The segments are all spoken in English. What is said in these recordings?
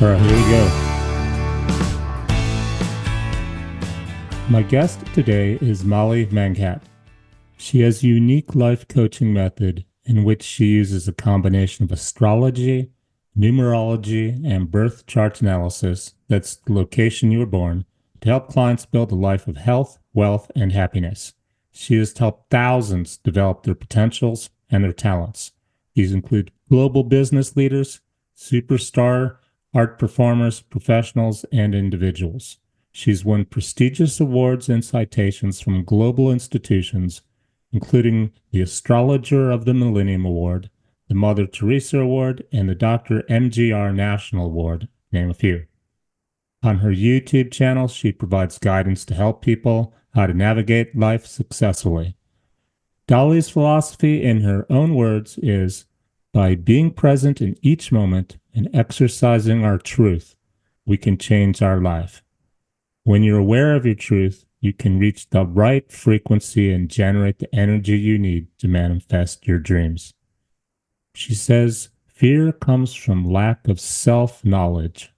All right, here we go. My guest today is Dolly Manghat. She has a unique life coaching method in which she uses a combination of astrology, numerology, and birth chart analysis, that's the location you were born, to help clients build a life of health, wealth, and happiness. She has helped thousands develop their potentials and their talents. These include global business leaders, superstar art performers, professionals, and individuals. She's won prestigious awards and citations from global institutions, including the Astrologer of the Millennium Award, the Mother Teresa Award, and the Dr. MGR National Award, to name a few. On her YouTube channel, she provides guidance to help people how to navigate life successfully. Dolly's philosophy, in her own words, is by being present in each moment and exercising our truth, we can change our life. When you're aware of your truth, you can reach the right frequency and generate the energy you need to manifest your dreams. She says fear comes from lack of self-knowledge,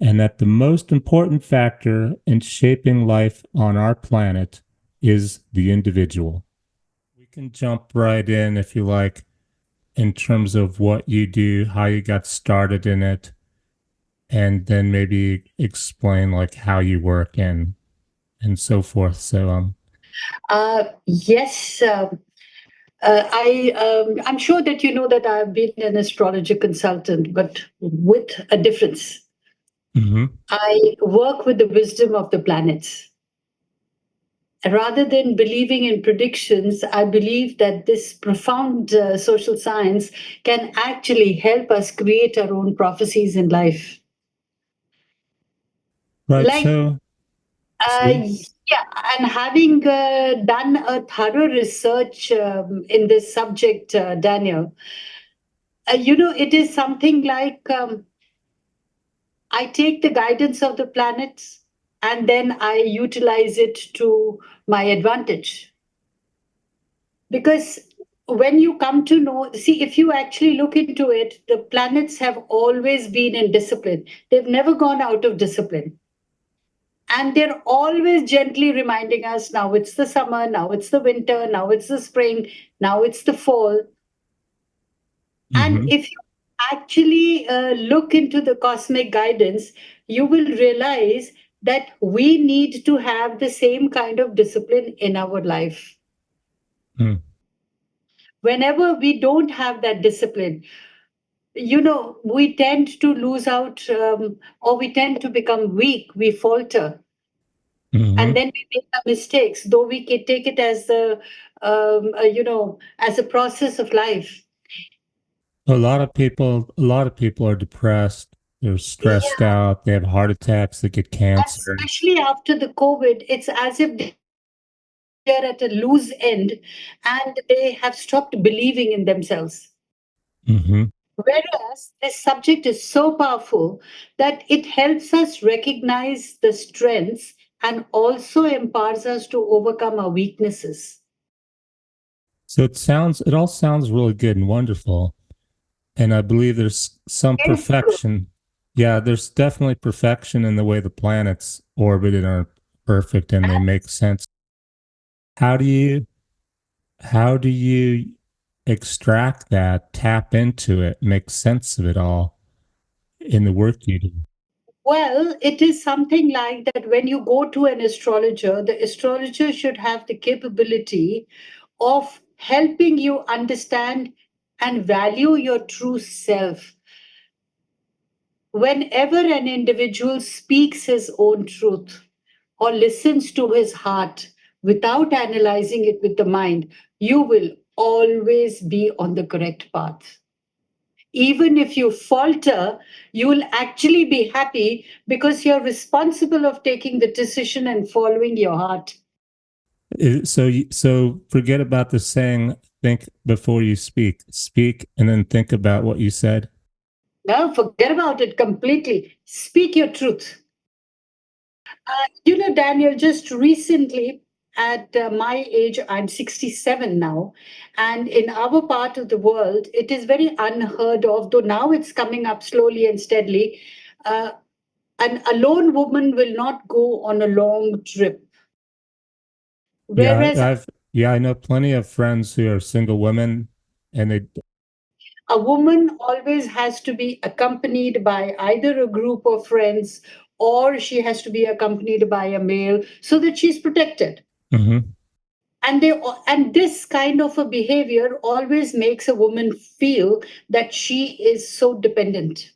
and that the most important factor in shaping life on our planet is the individual. We can jump right in, if you like, in terms of what you do, how you got started in it, and then maybe explain like how you work and so forth. So Yes, I'm sure that you know that I've been an astrology consultant, but with a difference. I work with the wisdom of the planets. Rather than believing in predictions, I believe that this profound social science can actually help us create our own prophecies in life. Right. Like, yeah, and having done a thorough research in this subject, Daniel, it is something like I take the guidance of the planets and then I utilize it to my advantage. Because when you come to know, see, if you actually look into it, the planets have always been in discipline. They've never gone out of discipline. And they're always gently reminding us now it's the summer, now it's the winter, now it's the spring, now it's the fall. And if you actually look into the cosmic guidance, you will realize that we need to have the same kind of discipline in our life. Whenever we don't have that discipline, we tend to lose out, or we tend to become weak, we falter. And then we make our mistakes, though we can take it as as a process of life. A lot of people are depressed. They're stressed out. They have heart attacks. They get cancer. Especially after the COVID, it's as if they're at a loose end and they have stopped believing in themselves. Whereas this subject is so powerful that it helps us recognize the strengths and also empowers us to overcome our weaknesses. So it all sounds really good and wonderful. And I believe there's some perfection. Yeah, there's definitely perfection in the way the planets orbit and are perfect and they make sense. How do you extract that, tap into it, make sense of it all in the work you do? Well, it is something like that when you go to an astrologer, the astrologer should have the capability of helping you understand and value your true self. Whenever an individual speaks his own truth or listens to his heart without analyzing it with the mind, you will always be on the correct path. Even if you falter, you will actually be happy because you're responsible of taking the decision and following your heart. So forget about the saying, think before you speak. Speak and then think about what you said. No, forget about it completely. Speak your truth. Daniel, just recently at my age, I'm 67 now. And in our part of the world, it is very unheard of, though now it's coming up slowly and steadily. Uh, an alone woman will not go on a long trip. Yeah, Whereas I know plenty of friends who are single women and they a woman always has to be accompanied by either a group of friends or she has to be accompanied by a male so that she's protected. Mhm. And this kind of a behavior always makes a woman feel that she is so dependent.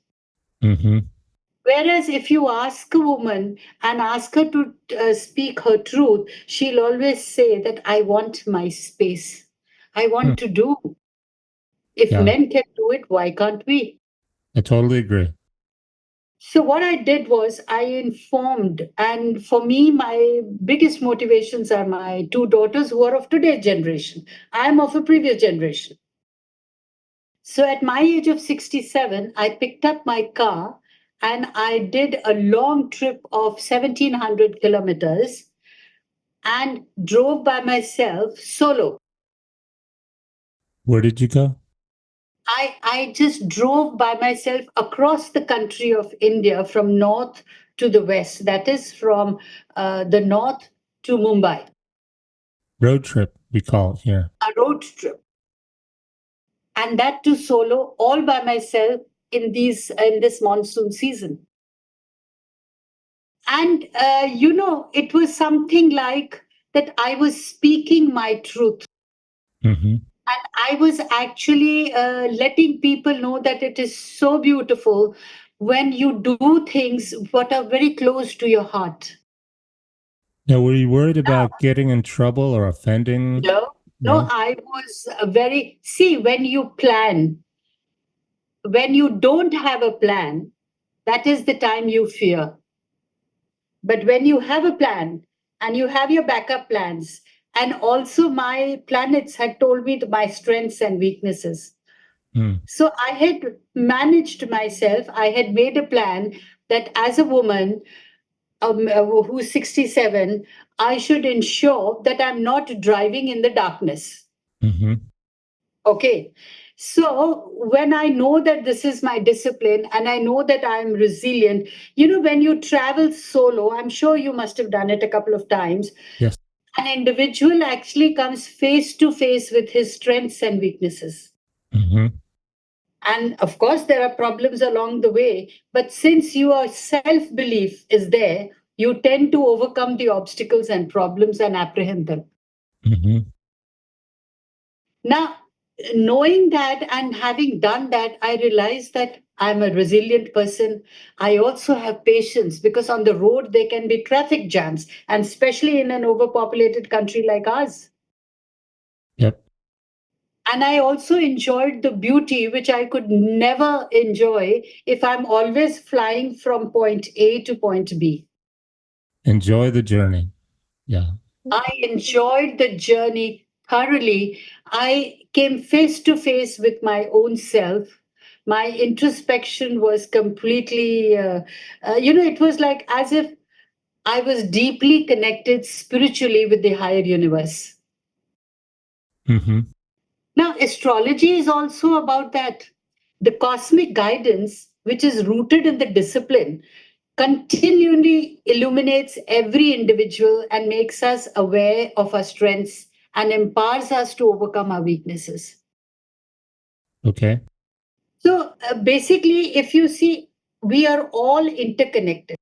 Mhm. Whereas if you ask a woman and ask her to speak her truth, she'll always say that I want my space. I Hmm. want to do. If Yeah, men can do it, why can't we? I totally agree. So what I did was I informed, and for me, my biggest motivations are my two daughters who are of today's generation. I am of a previous generation. So at my age of 67, I picked up my car and I did a long trip of 1700 kilometers and drove by myself solo. Where did you go? I just drove by myself across the country of India from north to the west, that is, from the north to Mumbai, Road trip, we call it here. a road trip. And that too solo, all by myself in this monsoon season. And it was something like that I was speaking my truth. Mhm. And I was actually letting people know that it is so beautiful when you do things what are very close to your heart. Now, were you worried about getting in trouble or offending? No, no, No? I was very, see, when you don't have a plan, that is the time you fear. But when you have a plan and you have your backup plans, and also my planets had told me my strengths and weaknesses. Mm. So I had managed myself. I had made a plan that as a woman who's 67, I should ensure that I'm not driving in the darkness. Mhm. Okay. So when I know that this is my discipline and I know that I'm resilient, when you travel solo, I'm sure you must have done it a couple of times. Yes. An individual actually comes face to face with his strengths and weaknesses. Mhm. And of course, there are problems along the way. But since your self belief is there, you tend to overcome the obstacles and problems and apprehend them. Mhm. Now, knowing that and having done that, I realized that I'm a resilient person. I also have patience because on the road there can be traffic jams, and especially in an overpopulated country like ours. Yep. And I also enjoyed the beauty, which I could never enjoy if I'm always flying from point A to point B. Enjoy the journey. Yeah. I enjoyed the journey thoroughly. I came face to face with my own self. My introspection was completely, it was like as if I was deeply connected spiritually with the higher universe. Mhm. Now, astrology is also about that. The cosmic guidance, which is rooted in the discipline, continually illuminates every individual and makes us aware of our strengths and empowers us to overcome our weaknesses. Okay. So, basically, if you see, we are all interconnected.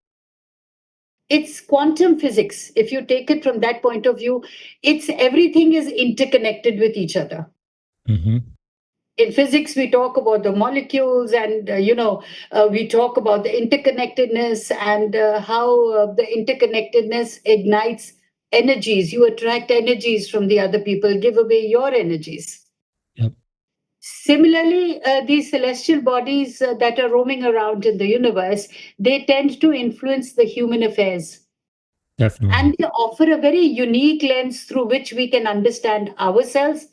It's quantum physics. If you take it from that point of view, it's everything is interconnected with each other. Mhm. In physics we talk about the molecules and we talk about the interconnectedness and how the interconnectedness ignites energies. You attract energies from the other people, give away your energies. Yep. Similarly, these celestial bodies that are roaming around in the universe, they tend to influence the human affairs, Definitely. and they offer a very unique lens through which we can understand ourselves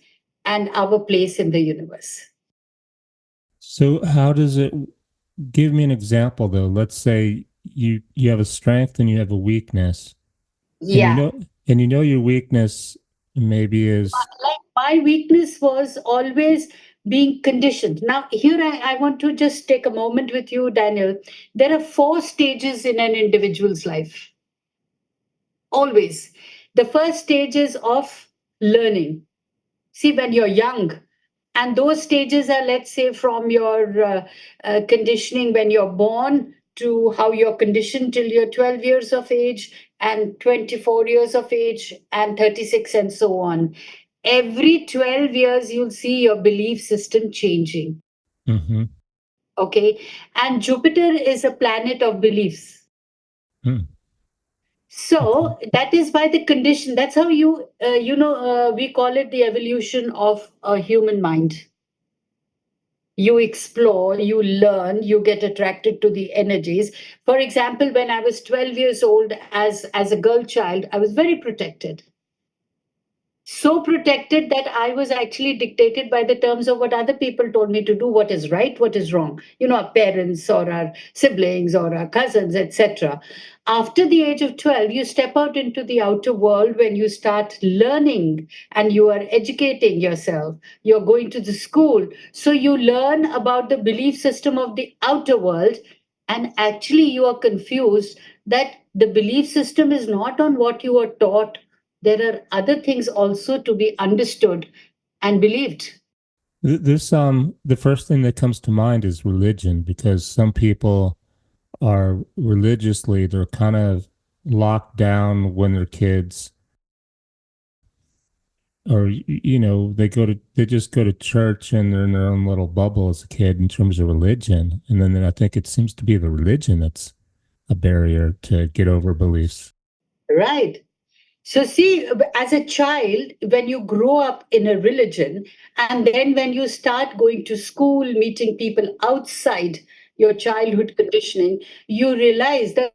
and our place in the universe. So how does it give me an example though? Let's say you have a strength and you have a weakness. And Yeah. your weakness maybe is Like my weakness was always being conditioned. Now, here I want to just take a moment with you, Daniel. There are four stages in an individual's life, always. The first stage is of learning. See, when you're young, and those stages are, let's say, from your conditioning when you're born to how you're conditioned till you're 12 years of age, and 24 years of age, and 36, and so on. Every 12 years, you'll see your belief system changing. Mm-hmm. Okay. And Jupiter is a planet of beliefs. Mm. Okay. So that is why the condition, that's how we call it the evolution of a human mind. You explore, you learn, you get attracted to the energies. For example, when I was 12 years old, as a girl child, I was very protected, so protected that I was actually dictated by the terms of what other people told me to do, what is right, what is wrong, our parents or our siblings or our cousins, etc. After the age of 12, you step out into the outer world when you start learning and you are educating yourself. You're going to the school. So you learn about the belief system of the outer world, and actually you are confused that the belief system is not on what you are taught. There are other things also to be understood and believed. This the first thing that comes to mind is religion, because some people are religiously, they're kind of locked down when they're kids, or they just go to church and they're in their own little bubble as a kid in terms of religion, and then I think it seems to be the religion that's a barrier to get over beliefs. Right. So, see, as a child, when you grow up in a religion, and then when you start going to school, meeting people outside your childhood conditioning, you realize that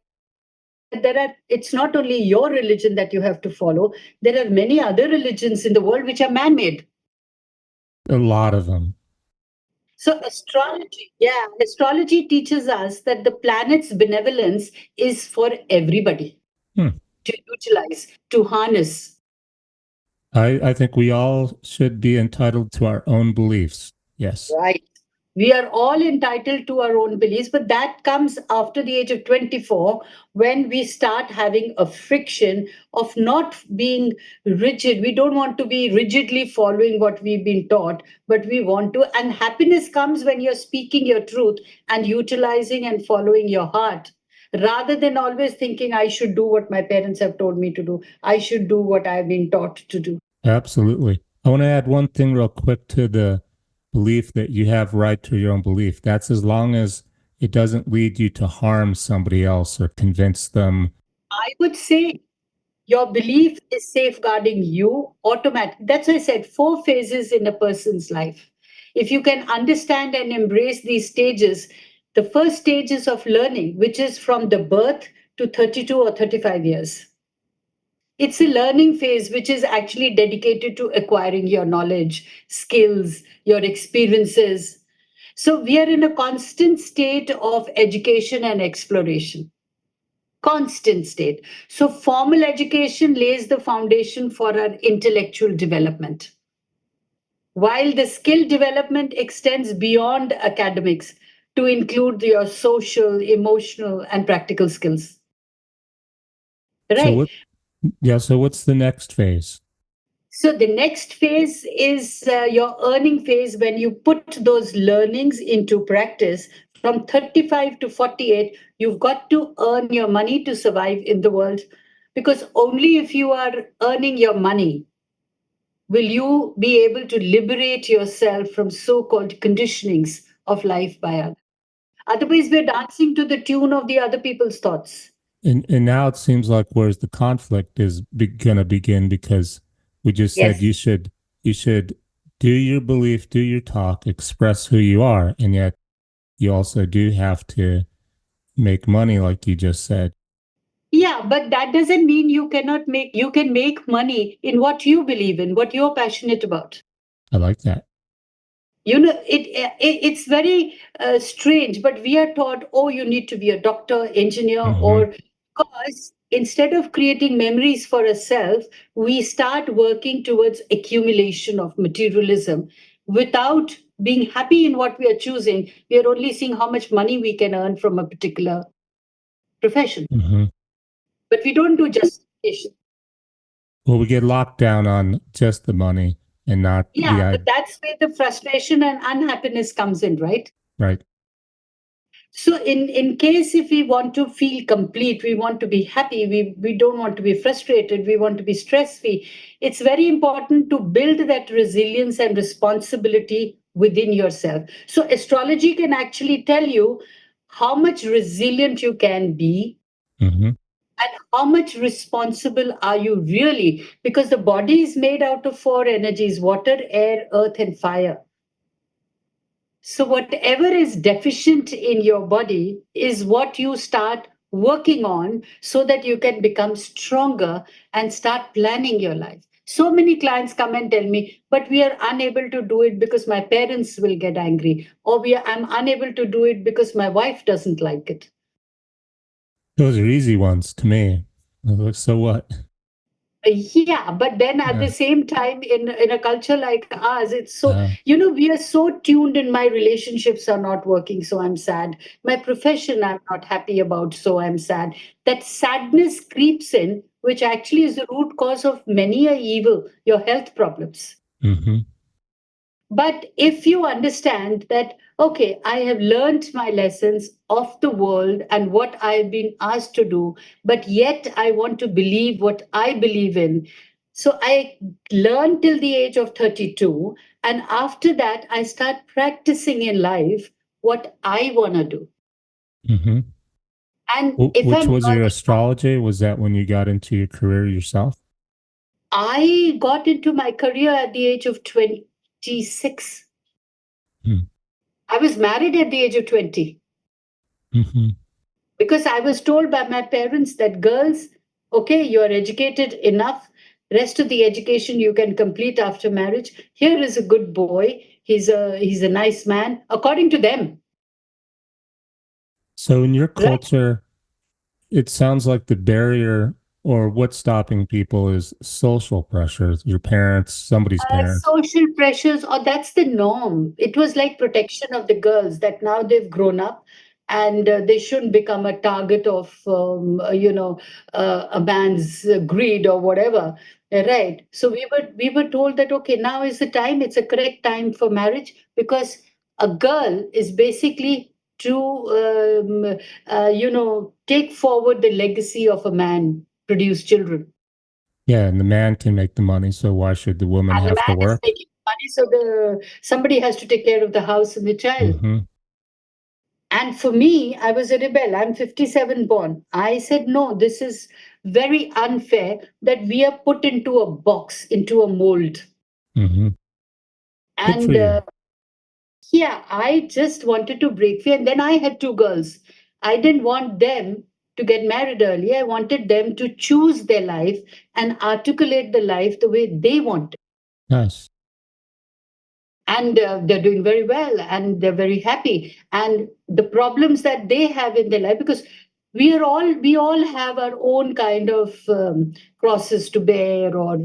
it's not only your religion that you have to follow, there are many other religions in the world which are man made. A lot of them. So, astrology teaches us that the planet's benevolence is for everybody Hmm. to utilize, to harness. I think we all should be entitled to our own beliefs. Yes. Right. We are all entitled to our own beliefs, but that comes after the age of 24, when we start having a friction of not being rigid. We don't want to be rigidly following what we've been taught, but we want to. And happiness comes when you're speaking your truth and utilizing and following your heart, rather than always thinking, I should do what my parents have told me to do. I should do what I've been taught to do. Absolutely. I want to add one thing real quick to the belief that you have right to your own belief. That's as long as it doesn't lead you to harm somebody else or convince them. I would say your belief is safeguarding you automatically. That's why I said four phases in a person's life. If you can understand and embrace these stages, the first stage is of learning, which is from the birth to 32 or 35 years. It's a learning phase which is actually dedicated to acquiring your knowledge, skills, your experiences. So we are in a constant state of education and exploration. Constant state. So, formal education lays the foundation for our intellectual development, while the skill development extends beyond academics to include your social, emotional, and practical skills. So Right. what so what's the next phase? So, the next phase is your earning phase, when you put those learnings into practice. From 35 to 48, you've got to earn your money to survive in the world, because only if you are earning your money will you be able to liberate yourself from so-called conditionings of life by others. Otherwise, we're dancing to the tune of the other people's thoughts. And now it seems like where's the conflict is going to begin, because we just said Yes. you should do your belief, do your talk, express who you are, and yet you also do have to make money, like you just said. Yeah, but that doesn't mean you can make money in what you believe in, what you're passionate about. I like that. It's very strange, but we are taught, oh, you need to be a doctor, engineer, Hmm. or because instead of creating memories for a self, we start working towards accumulation of materialism, without being happy in what we are choosing. We are only seeing how much money we can earn from a particular profession, Hmm. but we don't do justification. Well, we get locked down on just the money and not the Yeah, but that's where the frustration and unhappiness comes in, right? right. So in case if we want to feel complete, we want to be happy, we don't want to be frustrated, we want to be stress free, it's very important to build that resilience and responsibility within yourself. So astrology can actually tell you how much resilient you can be Hmm. and how much responsible are you really, because the body is made out of four energies: water, air, earth, and fire. So, whatever is deficient in your body is what you start working on so that you can become stronger and start planning your life. So many clients come and tell me, but we are unable to do it because my parents will get angry, or I'm unable to do it because my wife doesn't like it. Those are easy ones to me. I was like, so what? Yeah, but then at the Uh, same time, in a culture like ours, it's so, uh, we are so tuned in. My relationships are not working, so I'm sad. My profession I'm not happy about, so I'm sad. That sadness creeps in, which actually is the root cause of many a evil, your health problems. hmm. But if you understand that, okay, I have learned my lessons of the world and what I've been asked to do, but yet I want to believe what I believe in. So I learned till the age of 32. And after that, I start practicing in life what I want to do. Hmm. And if Which I'm was your earning, astrology? Was that when you got into your career yourself? I got into my career at the age of 26. Mm-hmm. I was married at the age of 20. Because I was told by my parents that girls, okay, you are educated enough. Rest of the education you can complete after marriage. Here is a good boy. He's a nice man, according to them. So in your Right? culture, it sounds like the barrier or what's stopping people is social pressures, your parents, somebody's parents. Social pressures, or that's the norm. It was like protection of the girls that now they've grown up and they shouldn't become a target of, a man's greed or whatever. Right. So we were told that okay, now is the time. It's a correct time for marriage because a girl is basically to take forward the legacy of a man, produce children. Yeah, and the man can make the money, so why should the woman And the have to man is work? making money, so the somebody has to take care of the house and the child. Hmm. And for me, I was a rebel. I'm 57 born. I said, no, this is very unfair that we are put into a box, into a mold. Hmm. Good for And you. yeah, I just wanted to break free. And then I had two girls. I didn't want them to get married early. I wanted them to choose their life and articulate the life the way they want. Nice. And they're doing very well and they're very happy, and the problems that they have in their life, because we all have our own kind of crosses to bear, or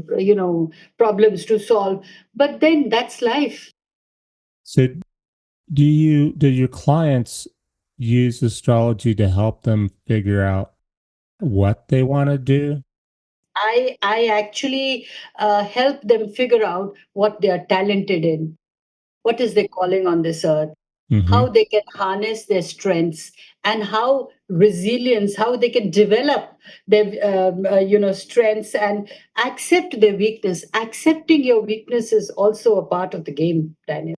problems to solve, but then that's life. So do your clients use astrology to help them figure out what they want to do? I actually help them figure out what they are talented in, what is their calling on this earth, Hmm. how they can harness their strengths, and how resilience, how they can develop their strengths and accept their weakness. Accepting your weakness is also a part of the game, Daniel.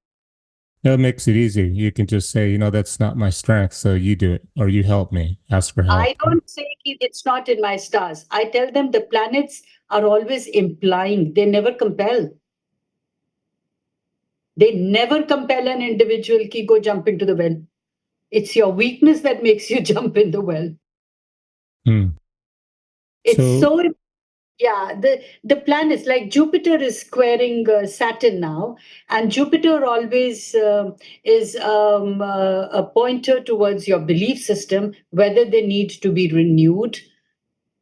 That makes it easy. You can just say, that's not my strength, so you do it, or you help me. Ask for I help. don't say it's not in my stars. I tell them the planets are always implying, they never compel. They never compel an individual ki go jump into the well. It's your weakness that makes you jump in the well. Hmm. It's So, so. Yeah, the planets like Jupiter is squaring Saturn now, and Jupiter always is a pointer towards your belief system, whether they need to be renewed,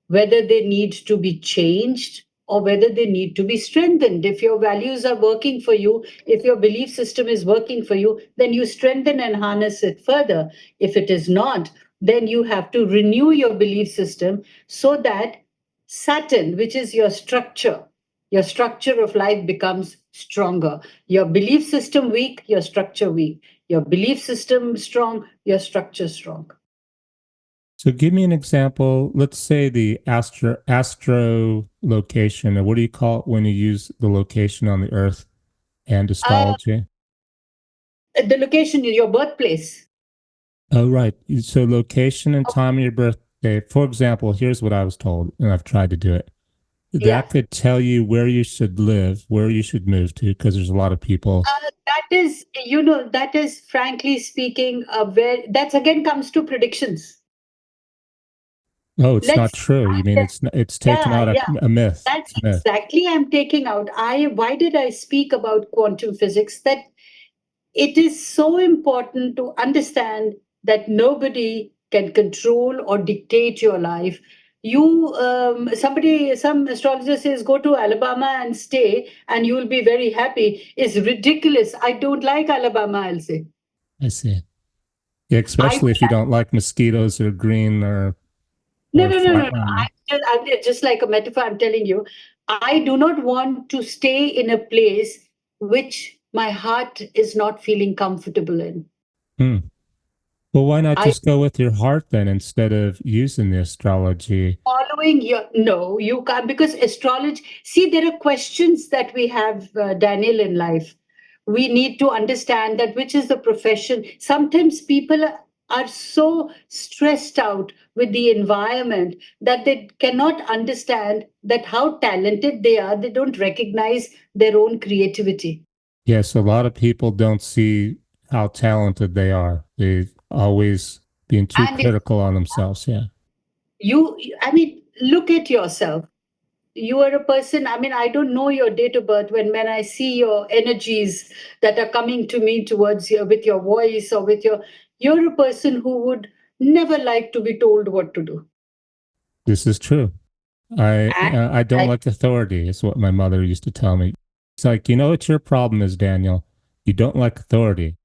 whether they need to be changed, or whether they need to be strengthened. If your values are working for you, if your belief system is working for you, then you strengthen and harness it further. If it is not, then you have to renew your belief system so that Saturn, which is your structure of life becomes stronger. Your belief system weak, your structure weak. Your belief system strong, your structure strong. So give me an example. Let's say the astro location, or what do you call it when you use the location on the Earth and Uh, astrology? the location is your birthplace. Oh, right. So location and time of your birthday. For example, here's what I was told, and I've tried to do it. Yeah. That could tell you where you should live, where you should move to, because there's a lot of people. That is frankly speaking, where that's again comes to predictions. Oh, it's not Let's, true. You mean it's taken yeah, out yeah. a myth. That's It's a myth. exactly I'm taking out. Why did I speak about quantum physics? That it is so important to understand that nobody can control or dictate your life. Some astrologer says go to Alabama and stay and you will be very happy is ridiculous. I don't like Alabama, I'll say. I see. Yeah, I especially if you don't like mosquitoes or green No, or no, no, no, no. flatland. I'm just like a metaphor. I'm telling you, I do not want to stay in a place which my heart is not feeling comfortable in. Hmm. Well, why not I just go with your heart then instead of using the astrology? following your no, you can't because astrology. See, there are questions that we have, Daniel, in life. We need to understand that which is the profession. Sometimes people are so stressed out with the environment that they cannot understand that how talented they are. They don't recognize their own creativity. Yes, a lot of people don't see how talented they are. They always being too And critical on themselves. Yeah. I mean, look at yourself. You are a person, I mean, I don't know your date of birth. When I see your energies that are coming to me towards you with your voice or with you're a person who would never like to be told what to do. This is true. And I don't I, like authority. Is what my mother used to tell me. It's like, you know what your problem is, Daniel? You don't like authority.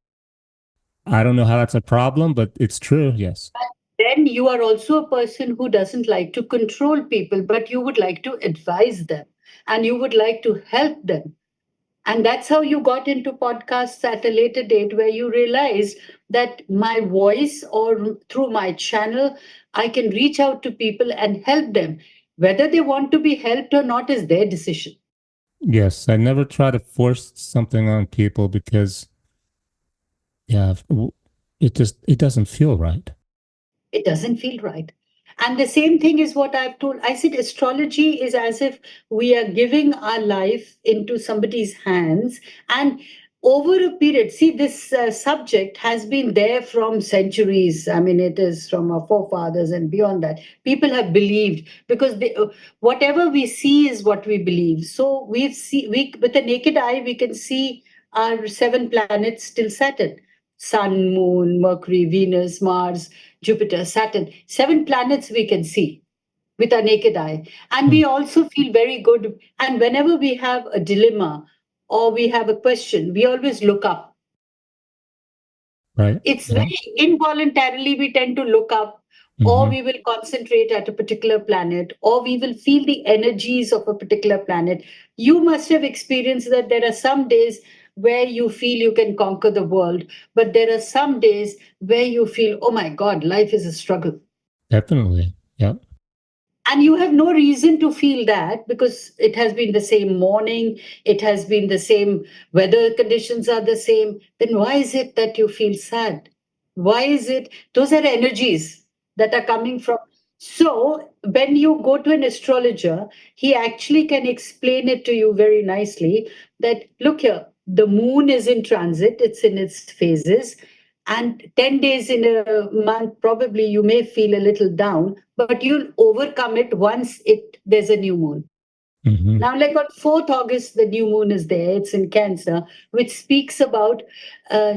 I don't know how that's a problem, but it's true. Yes. then you are also a person who doesn't like to control people, but you would like to advise them and you would like to help them. And that's how you got into podcasts at a later date, where you realized that my voice or through my channel, I can reach out to people and help them. Whether they want to be helped or not is their decision. Yes. I never try to force something on people because, yeah, it doesn't feel right. It doesn't feel right. And the same thing is what I've told. I said astrology is as if we are giving our life into somebody's hands. And over a period, see, this subject has been there from centuries. I mean, it is from our forefathers and beyond that. People have believed because whatever we see is what we believe. So with the naked eye, we can see our seven planets till Saturn: Sun, Moon, Mercury, Venus, Mars, Jupiter, Saturn. Seven planets we can see with our naked eye. And Hmm. we also feel very good. And whenever we have a dilemma or we have a question, we always look up. Right. It's Yeah. very involuntarily we tend to look up, or Hmm. we will concentrate at a particular planet, or we will feel the energies of a particular planet. You must have experienced that there are some days where you feel you can conquer the world, but there are some days where you feel, oh my God, life is a struggle. Definitely. Yep. And you have no reason to feel that because it has been the same morning, it has been the same weather conditions are the same. Then why is it that you feel sad? Why is it? Those are energies that are coming from. So when you go to an astrologer, he actually can explain it to you very nicely that look here, the moon is in transit, it's in its phases, and 10 days in a month probably you may feel a little down, but you'll overcome it once it there's a new moon. Hmm. Now, like on 4th August, the new moon is there. It's in Cancer, which speaks about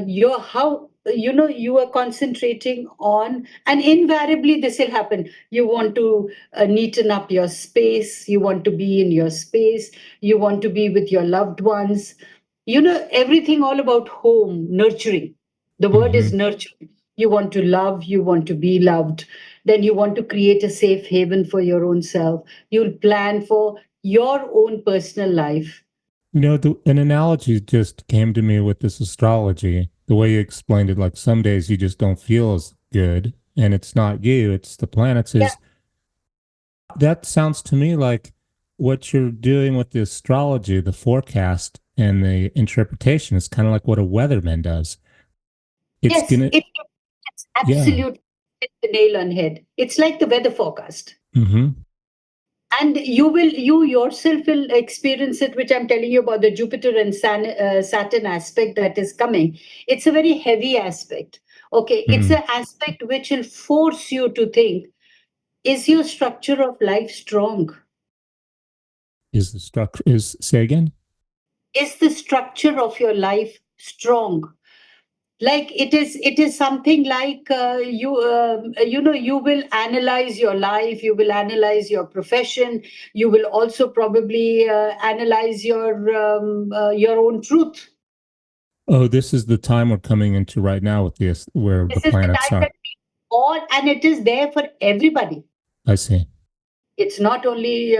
your how you are concentrating on, and invariably this will happen. You want to neaten up your space, you want to be in your space, you want to be with your loved ones, everything all about home, nurturing. The word is Hmm. nurturing. You want to love, you want to be loved, then you want to create a safe haven for your own self. You'll plan for your own personal life. An analogy just came to me with this astrology. The way you explained it, like some days you just don't feel as good, and it's not you, it's the planets. Yeah. Is that sounds to me like what you're doing with the astrology, the forecast, and the interpretation is kind of like what a weatherman does. It's Yes, gonna, it's yeah. absolutely hit the nail on head. It's like the weather forecast. Mm-hmm. And you yourself will experience it, which I'm telling you about the Jupiter and Saturn aspect that is coming. It's a very heavy aspect. Okay, it's Mm. an aspect which will force you to think, is your structure of life strong? Is the structure is say again? Is the structure of your life strong? Like it is something like you will analyze your life, you will analyze your profession, you will also probably analyze your own truth. Oh, this is the time we're coming into right now with this, where the This is the planets time are. that all, and it is there for everybody. I see. It's not only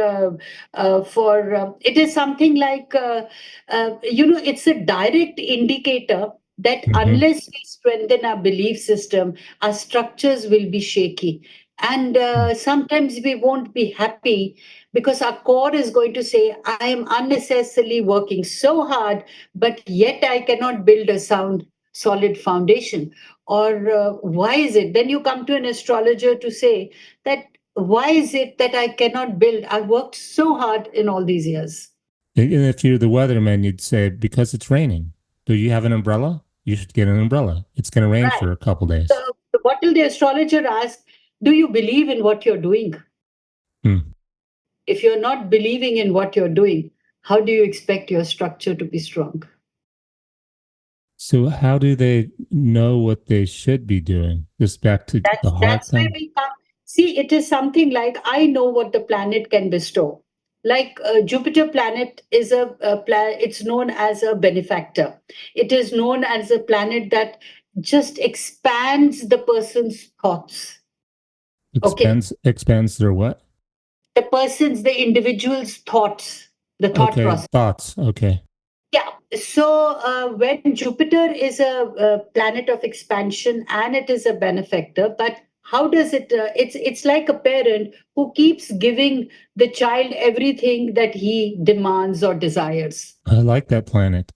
for it is something like it's a direct indicator that Mm-hmm. unless we strengthen our belief system, our structures will be shaky, and sometimes we won't be happy because our core is going to say, I am unnecessarily working so hard, but yet I cannot build a sound solid foundation. Or why is it, then you come to an astrologer to say that, why is it that I cannot build? I worked so hard in all these years. And if you're the weatherman, you'd say because it's raining. Do you have an umbrella? You should get an umbrella. It's going to rain Right. for a couple days. So, what will the astrologer ask? Do you believe in what you're doing? Hmm. If you're not believing in what you're doing, how do you expect your structure to be strong? So how do they know what they should be doing? This back to the heart That's where thing. we come. See, it is something like, I know what the planet can bestow. Like Jupiter planet is a planet. It's known as a benefactor. It is known as a planet that just expands the person's thoughts. Okay, Expands their what? the individual's thoughts, the thought Okay, process. thoughts. Okay. Yeah. So when Jupiter is a planet of expansion and it is a benefactor, but how does it? It's like a parent who keeps giving the child everything that he demands or desires. I like that planet.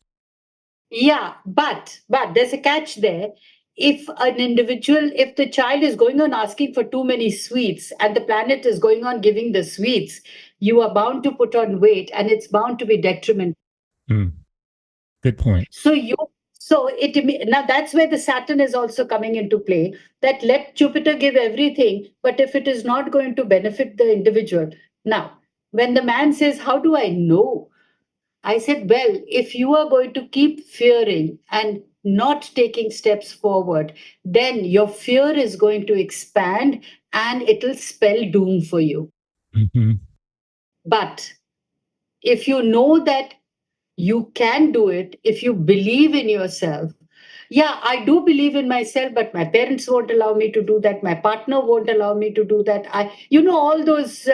Yeah, but there's a catch there. If the child is going on asking for too many sweets and the planet is going on giving the sweets, you are bound to put on weight and it's bound to be detrimental. Hmm. Good point. So you so it now that's where the Saturn is also coming into play. That let Jupiter give everything, but if it is not going to benefit the individual. Now, when the man says, how do I know? I said, well, if you are going to keep fearing and not taking steps forward, then your fear is going to expand and it'll spell doom for you. Hmm. But if you know that you can do it, if you believe in yourself. Yeah, I do believe in myself, but my parents won't allow me to do that, my partner won't allow me to do that, all those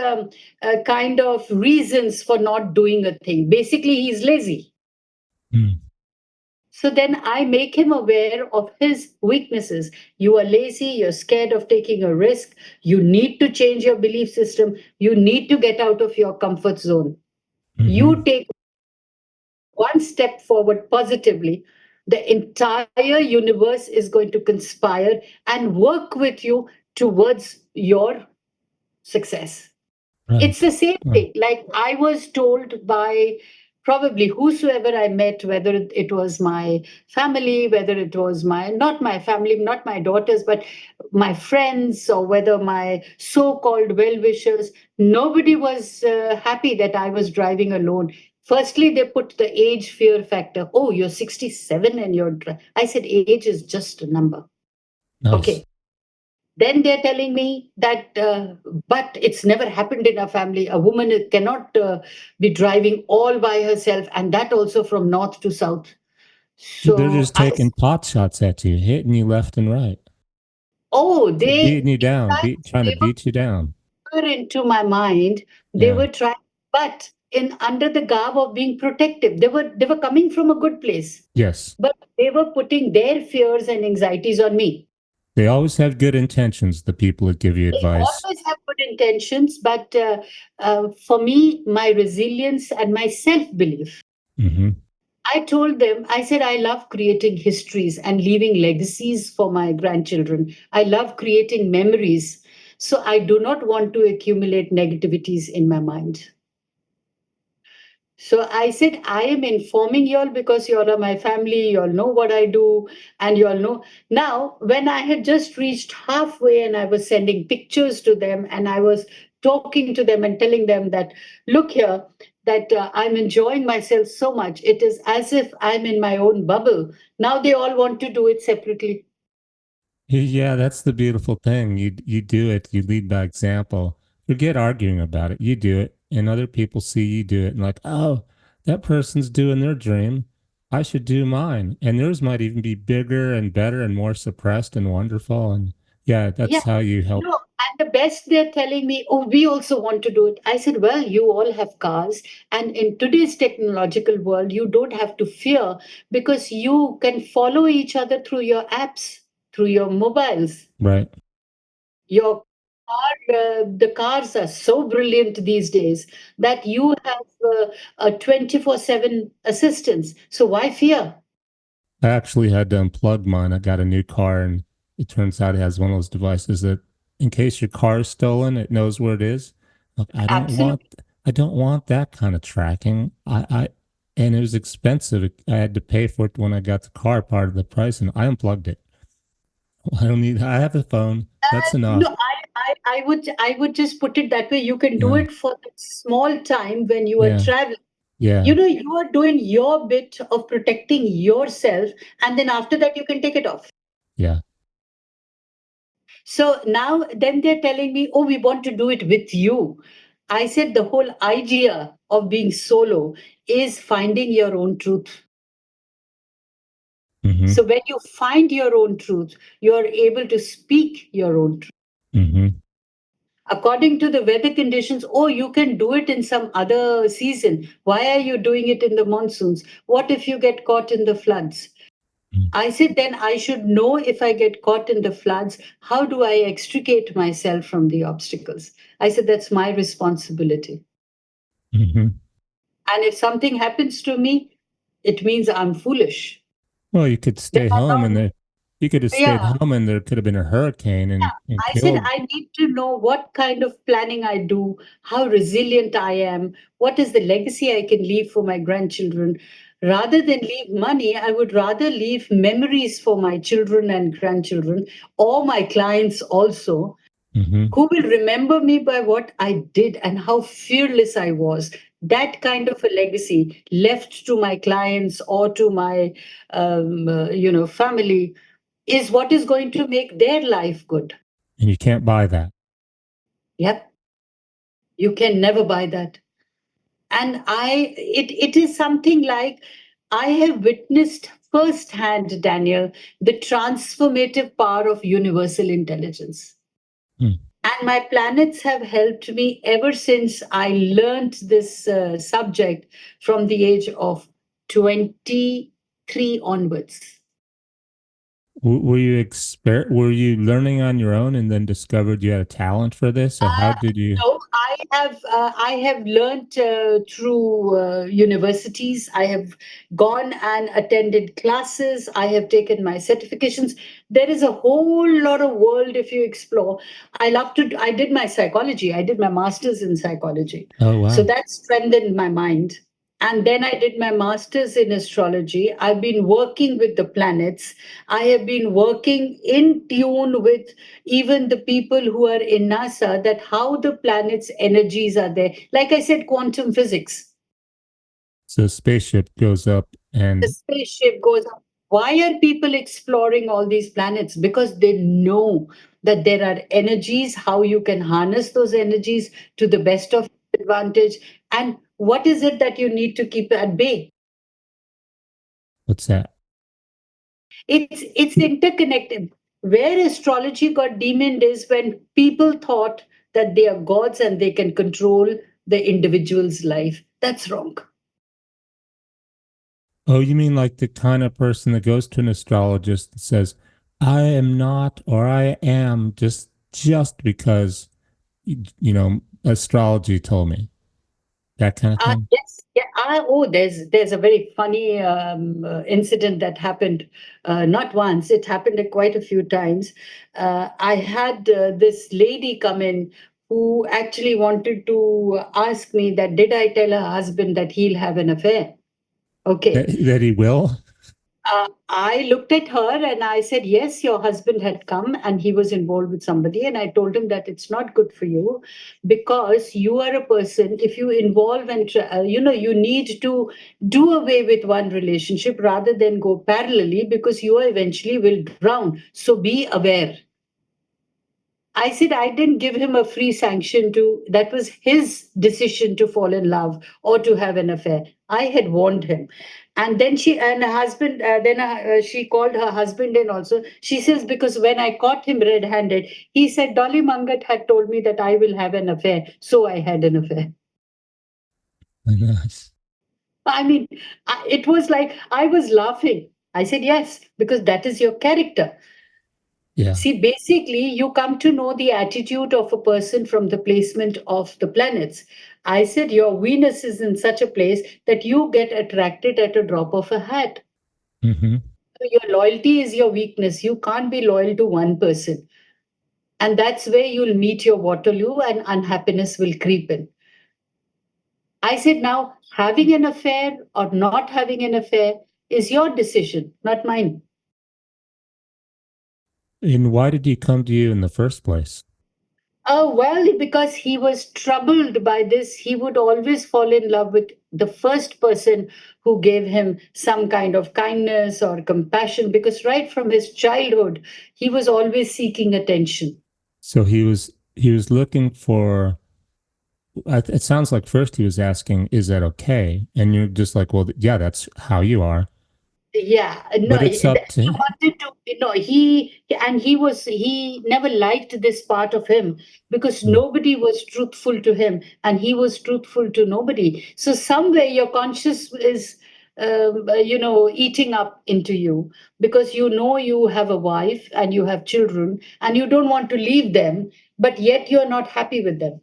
kind of reasons for not doing a thing. Basically, he's lazy. Hmm. So then I make him aware of his weaknesses. You are lazy, you're scared of taking a risk, you need to change your belief system, you need to get out of your comfort zone. Hmm. You take one step forward positively, the entire universe is going to conspire and work with you towards your success. It's Right. the same Right. thing. Like I was told by probably whosoever I met, whether it was my family, whether it was not my family, not my daughters, but my friends, or whether my so called well wishers, nobody was happy that I was driving alone. Firstly, they put the age fear factor. Oh, you're 67 and I said, age is just a number. Nice. Okay. Then they're telling me that, but it's never happened in our family. A woman cannot be driving all by herself, and that also from north to south. They're So just taking pot shots at you, hitting you left and right, oh, beating you down, trying to they beat you down. were into my mind. They Yeah. were trying, but in under the garb of being protective. They were coming from a good place, Yes. but they were putting their fears and anxieties on me. They always have good intentions, the people that give you They advice. always have good intentions, but for me, my resilience and my self belief. Hmm. I told them, I said, I love creating histories and leaving legacies for my grandchildren. I love creating memories. So I do not want to accumulate negativities in my mind. So I said, I am informing you all because you all are my family, you all know what I do, and you all know. Now, when I had just reached halfway and I was sending pictures to them and I was talking to them and telling them that, look here, that I'm enjoying myself so much. It is as if I'm in my own bubble. Now they all want to do it separately. Yeah, that's the beautiful thing. You do it, you lead by example. Forget arguing about it. You do it, and other people see you do it, and like, oh, that person's doing their dream. I should do mine, and theirs might even be bigger and better and more suppressed and wonderful. And yeah, Yeah. that's how you help. No, and the best they're telling me, oh, we also want to do it. I said, well, you all have cars. And in today's technological world, you don't have to fear because you can follow each other through your apps, through your mobiles. Right. Your the cars are so brilliant these days that you have a 24/7 assistance. So why fear? I actually had to unplug mine. I got a new car, and it turns out it has one of those devices that, in case your car is stolen, it knows where it is. Look, Absolutely. I don't want that kind of tracking. And it was expensive. I had to pay for it when I got the car, part of the price, and I unplugged it. I don't need. I have a phone. That's enough. No, I would just put it that way. You can do Yeah, it for that small time when you are yeah, traveling. yeah, You are doing your bit of protecting yourself, and then after that, you can take it off. yeah. So now, then they're telling me, oh, we want to do it with you. I said the whole idea of being solo is finding your own truth. Mm-hmm. So when you find your own truth, you are able to speak your own truth. Mm-hmm. According to the weather conditions, oh, you can do it in some other season. Why are you doing it in the monsoons? What if you get caught in the floods? I said, then I should know if I get caught in the floods, how do I extricate myself from the obstacles? I said, that's my responsibility. Mm-hmm. And if something happens to me, it means I'm foolish. Well, you could Then stay I'm home, and not, you could have stayed yeah. home, and there could have been a hurricane and I said, killed. I need to know what kind of planning I do, how resilient I am, what is the legacy I can leave for my grandchildren. Rather than leave money, I would rather leave memories for my children and grandchildren, or my clients also, Mm-hmm. who will remember me by what I did and how fearless I was. That kind of a legacy left to my clients or to my family is what is going to make their life good. And you can't buy that. Yep, you can never buy that. And it is something like I have witnessed firsthand, Daniel, the transformative power of universal intelligence. Hmm. And my planets have helped me ever since I learned this subject from the age of 23 onwards. Were you learning on your own and then discovered you had a talent for this, or how Uh, did you? no, I have learned through universities. I have gone and attended classes. I have taken my certifications. There is a whole lot of world if you explore. I love to. I did my psychology. I did my master's in psychology, Oh so wow. that strengthened my mind. And then I did my master's in astrology. I've been working with the planets. I have been working in tune with even the people who are in NASA, that how the planet's energies are there. Like I said, quantum physics. So spaceship goes up The and spaceship goes up. Why are people exploring all these planets? Because they know that there are energies, how you can harness those energies to the best of advantage, and what is it that you need to keep at bay. what's that? It's interconnected. Where astrology got demoned is when people thought that they are gods and they can control the individual's life. That's wrong. Oh, you mean like the kind of person that goes to an astrologist and says, "I am not," or "I am," just because astrology told me that kind of thing. Yes, yeah. Oh, there's a very funny incident that happened. Not once; it happened quite a few times. I had this lady come in who actually wanted to ask me that did I tell her husband that he'll have an affair? That Okay. that he will. I looked at her and I said, yes, your husband had come and he was involved with somebody. And I told him that it's not good for you because you are a person, if you involve and, you need to do away with one relationship rather than go parallelly because you eventually will drown. So be aware. I said I didn't give him a free sanction to, that was his decision to fall in love or to have an affair. I had warned him. And then her husband, she called her husband in also. She says, because when I caught him red handed, he said, Dolly Manghat had told me that I will have an affair. So I had an affair. Nice. I mean, it was like I was laughing. I said, yes, because that is your character. Yeah. See, basically, you come to know the attitude of a person from the placement of the planets. I said your Venus is in such a place that you get attracted at a drop of a hat. Hmm. So your loyalty is your weakness. You can't be loyal to one person. And that's where you'll meet your Waterloo and unhappiness will creep in. I said, now, having an affair or not having an affair is your decision, not mine. And why did he come to you in the first place? Oh, well, because he was troubled by this, he would always fall in love with the first person who gave him some kind of kindness or compassion, because right from his childhood, he was always seeking attention. So he was looking for. It sounds like first he was asking, "Is that okay?" And you're just like, "Well, yeah, that's how you are." Yeah, no, But it's up he to. wanted to, and he never liked this part of him because Mm. nobody was truthful to him and he was truthful to nobody. So somewhere your conscience is, eating up into you because you have a wife and you have children and you don't want to leave them, but yet you're not happy with them.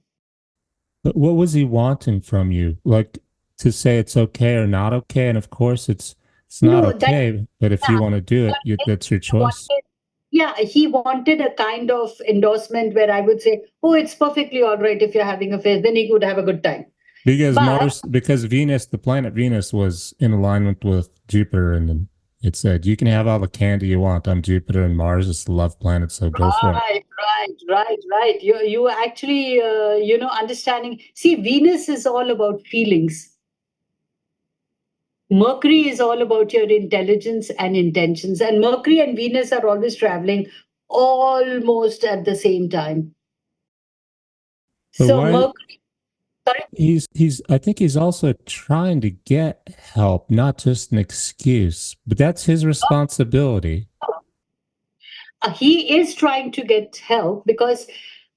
But what was he wanting from you? Like to say it's okay or not okay? And of course, it's not No, that, okay. But if you yeah, want to do it, but that's your he choice. wanted, yeah, he wanted a kind of endorsement where I would say, oh, it's perfectly all right if you're having a phase, then he could have a good time. But Because Venus, the planet Venus, was in alignment with Jupiter, and then it said you can have all the candy you want on Jupiter, and Mars is the love planet, so go for it. right. You actually, understanding. See, Venus is all about feelings. Mercury is all about your intelligence and intentions. And Mercury and Venus are always traveling almost at the same time. But So why Mercury, sorry. he's I think he's also trying to get help, not just an excuse. But that's his responsibility. He is trying to get help because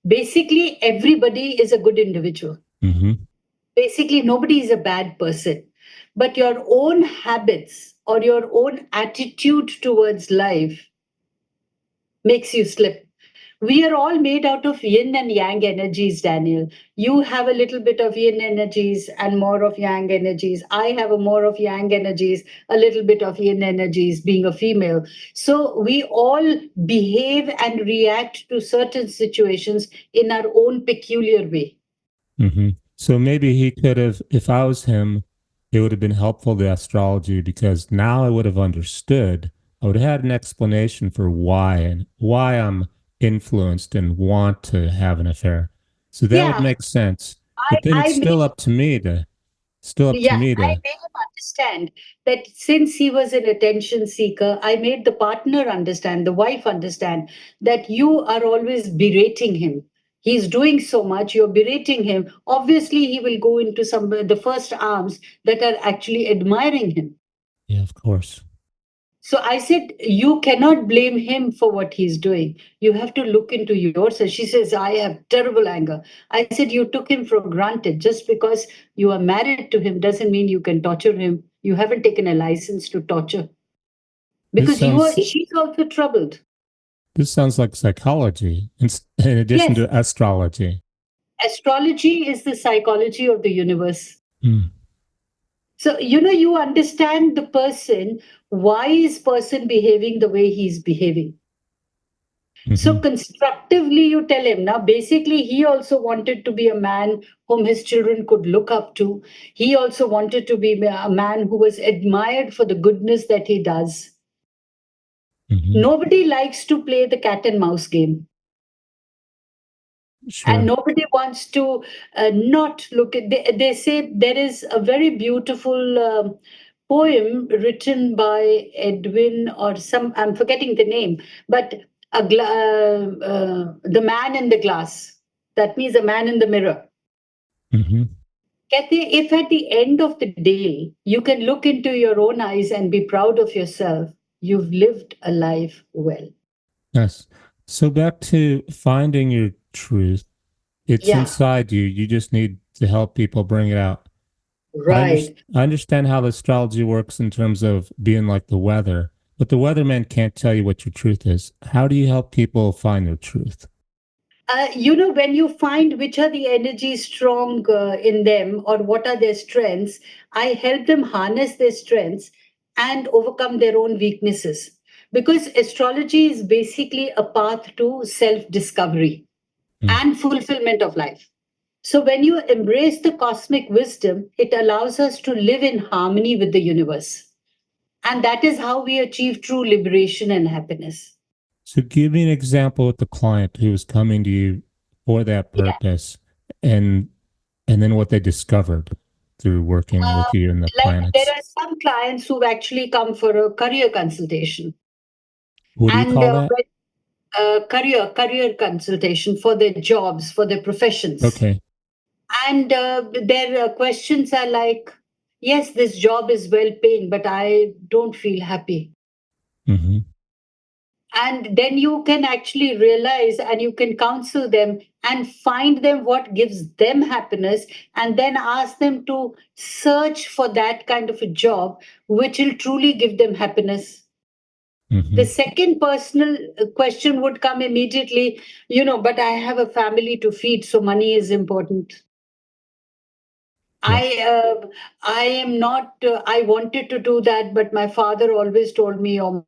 basically everybody is a good individual. Hmm. Basically, nobody is a bad person. But your own habits or your own attitude towards life makes you slip. We are all made out of yin and yang energies, Daniel. You have a little bit of yin energies and more of yang energies. I have a more of yang energies, a little bit of yin energies, being a female. So we all behave and react to certain situations in our own peculiar way. Hmm. So maybe he could have, if I was him, it would have been helpful to astrology because now I would have understood. I would have had an explanation for why I'm influenced and want to have an affair. So that would Yeah, make sense. I, But then it's I still made up to me to. Still up to Yeah, me I to. made him understand that since he was an attention seeker, I made the partner understand, the wife understand that you are always berating him. He's doing so much, you're berating him. Obviously, he will go into some the first arms that are actually admiring him. Yeah, of course. So I said, you cannot blame him for what he's doing. You have to look into yourself. She says, I have terrible anger. I said, you took him for granted. Just because you are married to him doesn't mean you can torture him. You haven't taken a license to torture This because sounds she's also troubled. this sounds like psychology in addition Yes, to astrology. astrology is the psychology of the universe. Mm. So, you understand the person, why is person behaving the way he's behaving. So Hmm. constructively, you tell him. Now, basically, he also wanted to be a man whom his children could look up to. He also wanted to be a man who was admired for the goodness that he does. Hmm. Nobody likes to play the cat and mouse game. And Sure. nobody wants to not look at. They say there is a very beautiful poem written by Edwin or some. I'm forgetting the name, but the man in the glass. That means a man in the mirror. Hmm. Kathy, if at the end of the day you can look into your own eyes and be proud of yourself, you've lived a life well. Yes. So back to finding your truth. It's Yeah, inside you. You just need to help people bring it out. right. I understand how the astrology works in terms of being like the weather, but the weatherman can't tell you what your truth is. How do you help people find their truth? When you find which are the energies strong in them or what are their strengths, I help them harness their strengths and overcome their own weaknesses. Because astrology is basically a path to self discovery Mm. and fulfillment of life. So, when you embrace the cosmic wisdom, it allows us to live in harmony with the universe. And that is how we achieve true liberation and happiness. So give me an example with the client who was coming to you for that Yeah. purpose and then what they discovered through working Uh, with you and the like there planets. are some clients who've actually come for a career consultation What do you and call that? career consultation for their jobs, for their professions. Okay. And their questions are like, yes, this job is well paying, but I don't feel happy. Hmm. And then you can actually realize and you can counsel them and find them what gives them happiness and then ask them to search for that kind of a job which will truly give them happiness. The Hmm. second personal question would come immediately, but I have a family to feed, so money is important. Yep. I am not I wanted to do that, but my father always told me, or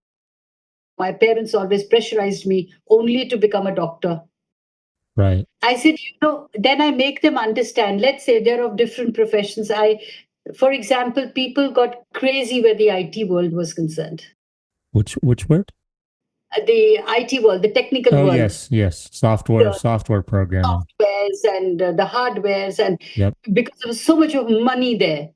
my parents always pressurized me only to become a doctor. Right. I said, then I make them understand. Let's say they're of different professions. For example, people got crazy where the IT world was concerned. Which word? The IT world, the technical Oh world, yes, yes. the Software programming. softwares and the hardwares, and Yep. because there was so much of money there.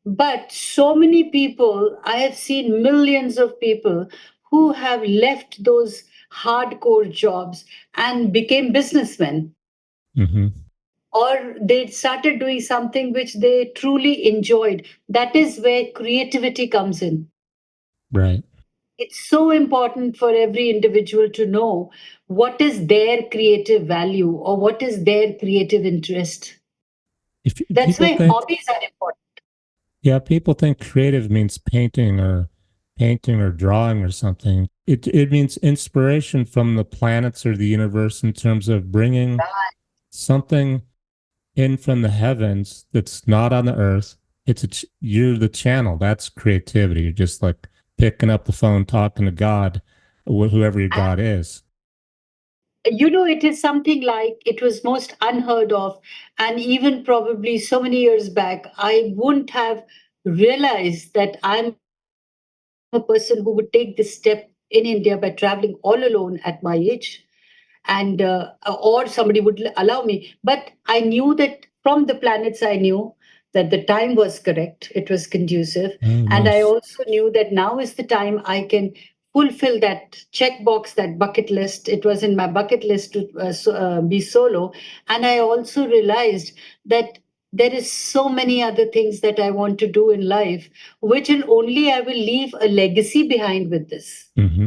But so many people, I have seen millions of people who have left those hardcore jobs and became businessmen, Hmm. or they started doing something which they truly enjoyed. That is where creativity comes in. Right. It's so important for every individual to know what is their creative value or what is their creative interest. If That's people why think, hobbies are important. yeah, people think creative means painting or drawing or something. It means inspiration from the planets or the universe in terms of bringing something in from the heavens that's not on the earth. You're the channel. That's creativity. You're just like picking up the phone, talking to God, whoever your God is. It is something like it was most unheard of. And even probably so many years back, I wouldn't have realized that I'm a person who would take this step in India by traveling all alone at my age. And or somebody would allow me. But I knew that from the planets, I knew that the time was correct, it was conducive. Oh, And I nice. also knew that now is the time I can fulfill that checkbox, that bucket list. It was in my bucket list to be solo. And I also realized that there is so many other things that I want to do in life, which will only I will leave a legacy behind with this. Hmm.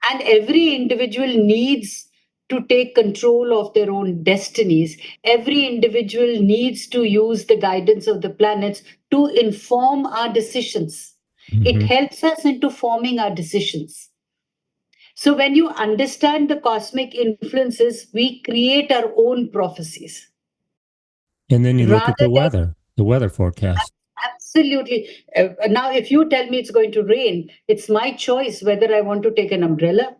And every individual needs to take control of their own destinies. Every individual needs to use the guidance of the planets to inform our decisions. It Hmm. helps us into forming our decisions. So, when you understand the cosmic influences, we create our own prophecies And then you look at rather than the weather forecast. absolutely. Now, if you tell me it's going to rain, it's my choice whether I want to take an umbrella,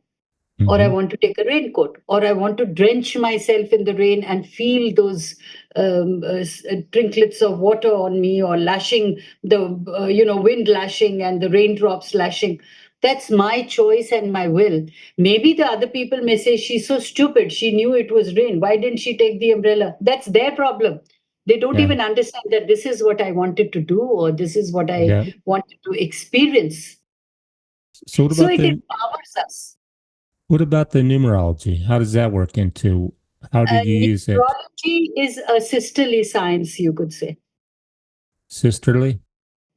or I Hmm. want to take a raincoat, or I want to drench myself in the rain and feel those trinklets of water on me, or lashing the wind lashing and the raindrops lashing. That's my choice and my will. Maybe the other people may say she's so stupid. She knew it was rain. Why didn't she take the umbrella? That's their problem. They don't Yeah. even understand that this is what I wanted to do, or this is what I Yeah. wanted to experience. So So it empowers us. what about the numerology? How does that work into how do you use it? Numerology is a sisterly science, you could say. Sisterly?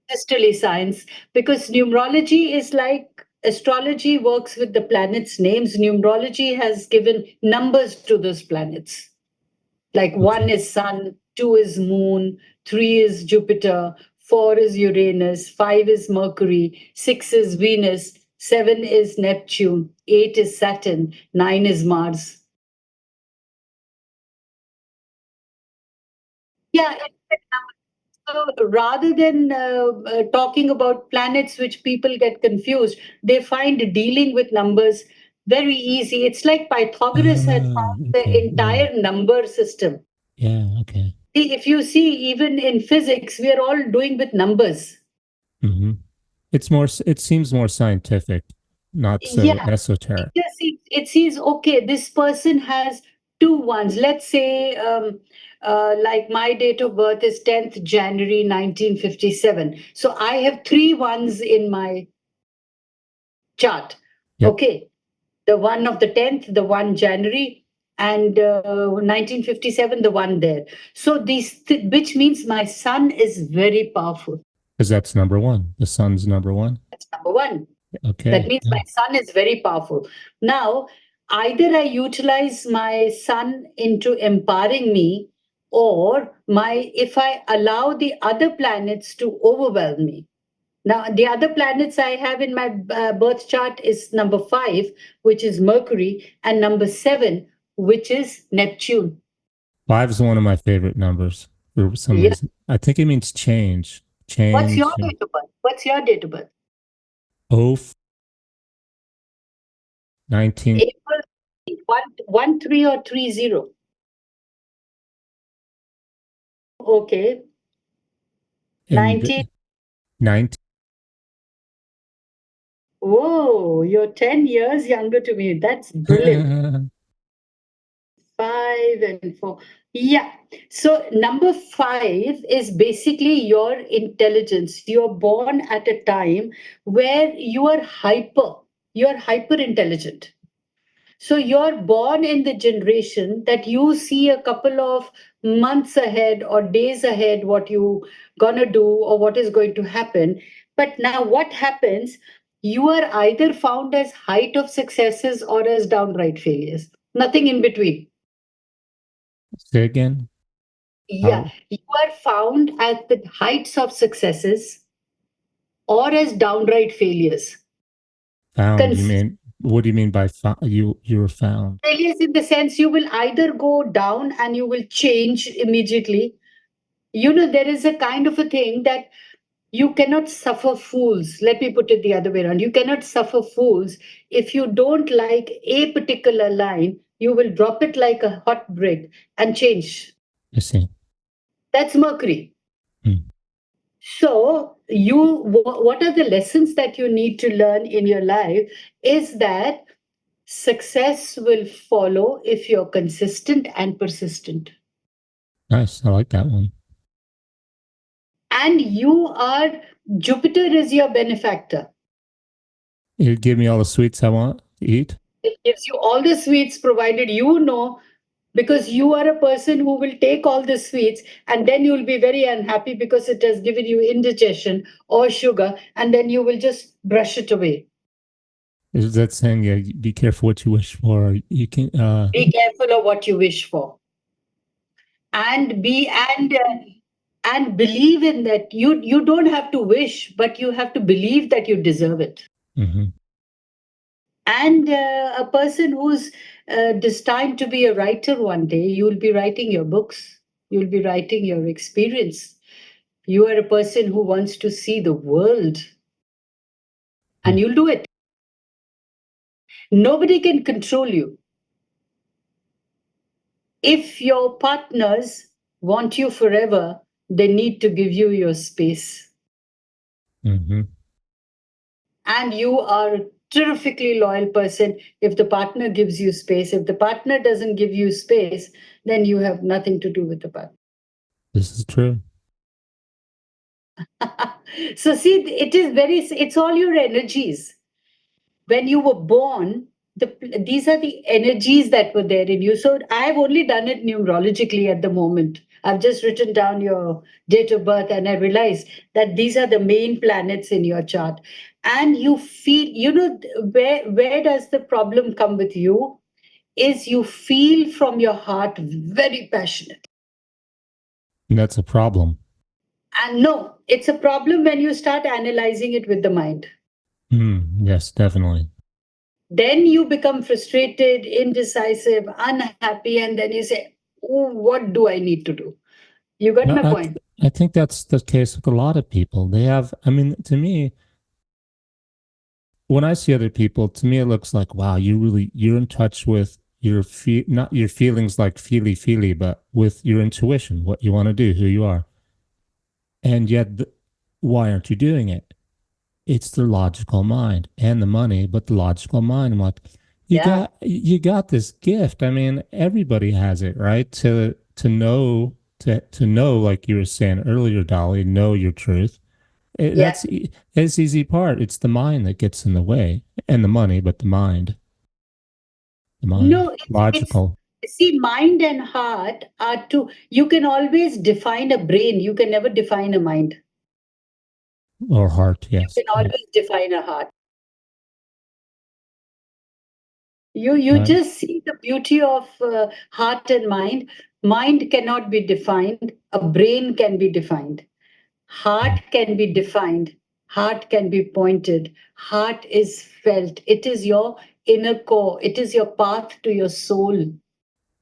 Sisterly science, because numerology is like astrology works with the planets' names. Numerology has given numbers to those planets. Like one Okay. is Sun, two is Moon, three is Jupiter, four is Uranus, five is Mercury, six is Venus, seven is Neptune, eight is Saturn, nine is Mars. Yeah, so rather than talking about planets which people get confused, they find dealing with numbers very easy. It's like Pythagoras had found the Okay. Yeah. entire number system. Yeah. Okay. If you see, even in physics, we are all doing with numbers. Hmm. It seems more scientific, not so Yeah, esoteric. it sees, okay, this person has two ones. Let's say, like my date of birth is 10th January 1957. So I have three ones in my chart. Yep. Okay, the one of the 10th, the one January, and 1957, the one there. So which means my sun is very powerful. Because that's number one. The sun's number one. That's number one. That Okay. means Yeah. my sun is very powerful. Now, either I utilize my sun into empowering me, or my if I allow the other planets to overwhelm me. Now, the other planets I have in my birth chart is number five, which is Mercury, and number seven, which is Neptune. Five is one of my favorite numbers for some Yeah. reason. I think it means change. What's your Change. date of birth? What's your date of birth? Oh, 19. April 1 3 or 30? Okay. And 19. 19. Whoa, you're 10 years younger to me. That's brilliant. Five and four. Yeah. So, number five is basically your intelligence. You're born at a time where you're hyper intelligent. So you're born in the generation that you see a couple of months ahead or days ahead what you gonna do or what is going to happen. But now what happens? You are either found as height of successes or as downright failures. Nothing in between. Say again. Yeah, How you are found at the heights of successes or as downright failures. found? You Consist mean, what do you mean by you were found? failures in the sense you will either go down and you will change immediately. There is a kind of a thing that you cannot suffer fools. Let me put it the other way around. You cannot suffer fools. If you don't like a particular line, you will drop it like a hot brick and change. I see. That's Mercury. Hmm. So, what are the lessons that you need to learn in your life is that success will follow if you're consistent and persistent. Nice. I like that one. And Jupiter is your benefactor. It'd give me all the sweets I want to eat. It gives you all the sweets provided you know, because you are a person who will take all the sweets and then you'll be very unhappy because it has given you indigestion or sugar, and then you will just brush it away. Is that saying, yeah, be careful what you wish for? You can, Be careful of what you wish for, and be and believe in that. You don't have to wish, but you have to believe that you deserve it. mhm. And a person who's destined to be a writer one day, you'll be writing your books, you'll be writing your experience. You are a person who wants to see the world, and you'll do it. Nobody can control you. If your partners want you forever, they need to give you your space. Mm-hmm. And you are a terrifically loyal person if the partner gives you space. If the partner doesn't give you space, then you have nothing to do with the partner. This is true. So see, it's all your energies. When you were born, these are the energies that were there in you. So I've only done it numerologically at the moment. I've just written down your date of birth and I realized that these are the main planets in your chart. And you feel, where does the problem come with you? Is you feel from your heart very passionate. And that's a problem. And no, it's a problem when you start analyzing it with the mind. Yes, definitely. Then you become frustrated, indecisive, unhappy, and then you say, oh, what do I need to do? You got No, my point? I think that's the case with a lot of people. They have, I mean, to me, when I see other people, to me, it looks like, wow, you're in touch with your not your feelings like feely, but with your intuition, what you want to do, who you are. And yet, why aren't you doing it? It's the logical mind and the money, but the logical mind. I'm like, Yeah, you got this gift. I mean, everybody has it, right? To know, like you were saying earlier, Dolly, know your truth. yeah. That's easy part. It's the mind that gets in the way, and the money, but the mind, No, it's logical see, mind and heart are two. You can always define a brain, you can never define a mind. or heart. You Yes, can always define a heart. You right. just see the beauty of heart and mind. Mind cannot be defined, a brain can be defined. Heart can be defined, heart can be pointed, heart is felt. It is your inner core, it is your path to your soul.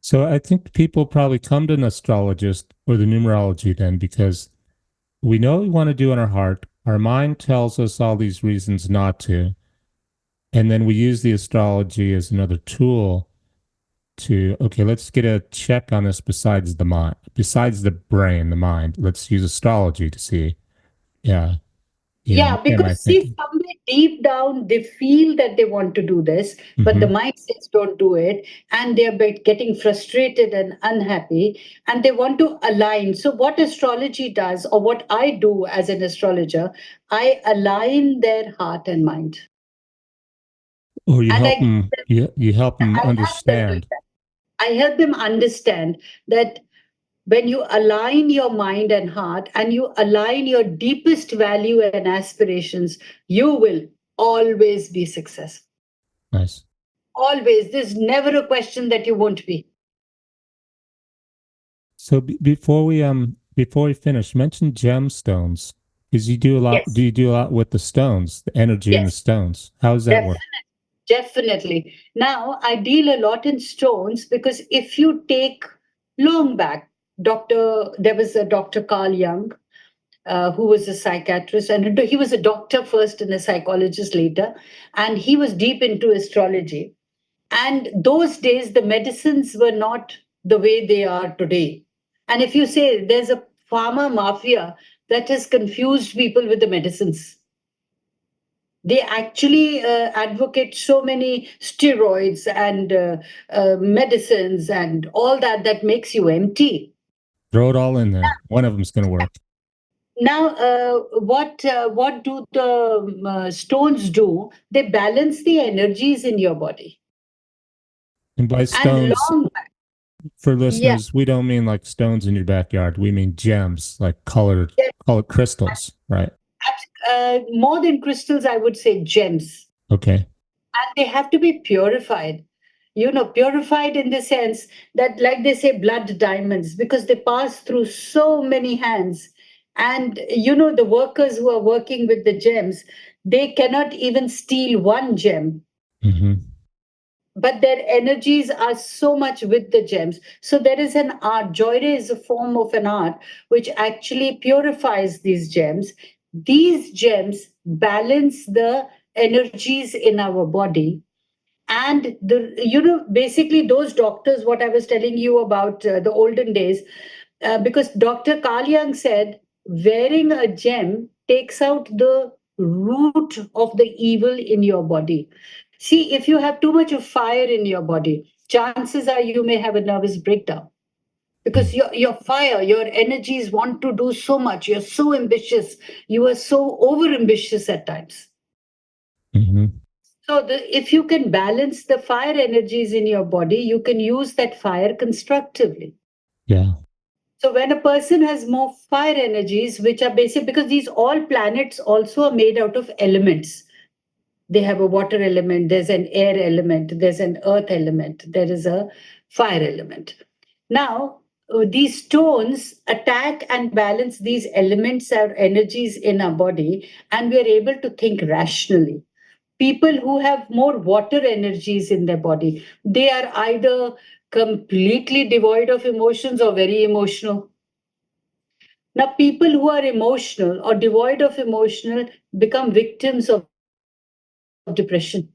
So I think people probably come to an astrologist or the numerology then because we know we want to do in our heart. Our mind tells us all these reasons not to. And then we use the astrology as another tool to, okay, let's get a check on this besides the mind, besides the brain, the mind. Let's use astrology to see, yeah, Yeah, am I because see, thinking? somewhere deep down, they feel that they want to do this, but the Mm-hmm. mind says don't do it. And they're getting frustrated and unhappy, and they want to align. So, what astrology does, or what I do as an astrologer, I align their heart and mind. Or you And help them, you help them I help them do understand. that. I help them understand that when you align your mind and heart and you align your deepest value and aspirations, you will always be successful. Nice. Always. There's never a question that you won't be. So before we finish, mention gemstones because you do a lot. Do Yes, you do a lot with the stones, the energy in the yes, stones? How does that work? definitely. Definitely. Now, I deal a lot in stones because if you take long back, there was a Dr. Carl Jung, who was a psychiatrist, and he was a doctor first and a psychologist later, and he was deep into astrology. And those days, the medicines were not the way they are today. And if you say there's a pharma mafia that has confused people with the medicines, they actually advocate so many steroids and medicines and all that that makes you empty. Throw it all in there. One of them's going to work. Now, what do the stones do? They balance the energies in your body. And by And stones, long back, for yeah, listeners, we don't mean like stones in your backyard. We mean gems, like yeah, colored crystals, right? more than crystals, I would say gems. Okay. And they have to be purified. Purified in the sense that, like they say, blood diamonds, because they pass through so many hands. And the workers who are working with the gems, they cannot even steal one gem, Mm-hmm. but their energies are so much with the gems. So there is an art. Joyre is a form of an art which actually purifies these gems. These gems balance the energies in our body. And basically those doctors, what I was telling you about the olden days, because Dr. Carl Jung said wearing a gem takes out the root of the evil in your body. See, if you have too much of fire in your body, chances are you may have a nervous breakdown, because your fire, your energies want to do so much. You're so ambitious. You are so over ambitious at times. Mm-hmm. So, if you can balance the fire energies in your body, you can use that fire constructively. Yeah. So, when a person has more fire energies, which are basic, because these all planets also are made out of elements. They have a water element, there's an air element, there's an earth element, there is a fire element. Now, these stones attack and balance these elements or energies in our body, and we are able to think rationally. People who have more water energies in their body, they are either completely devoid of emotions or very emotional. Now, people who are emotional or devoid of emotional become victims of depression.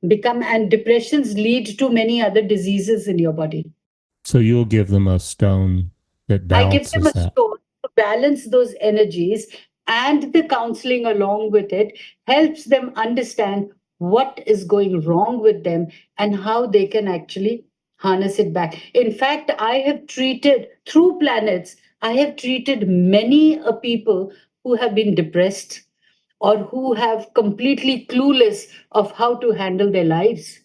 And depressions lead to many other diseases in your body. So you'll give them a stone that I give them a balances that. stone to balance those energies, and the counseling along with it helps them understand what is going wrong with them and how they can actually harness it back. In fact, I have treated through planets, I have treated many people who have been depressed or who have completely clueless of how to handle their lives.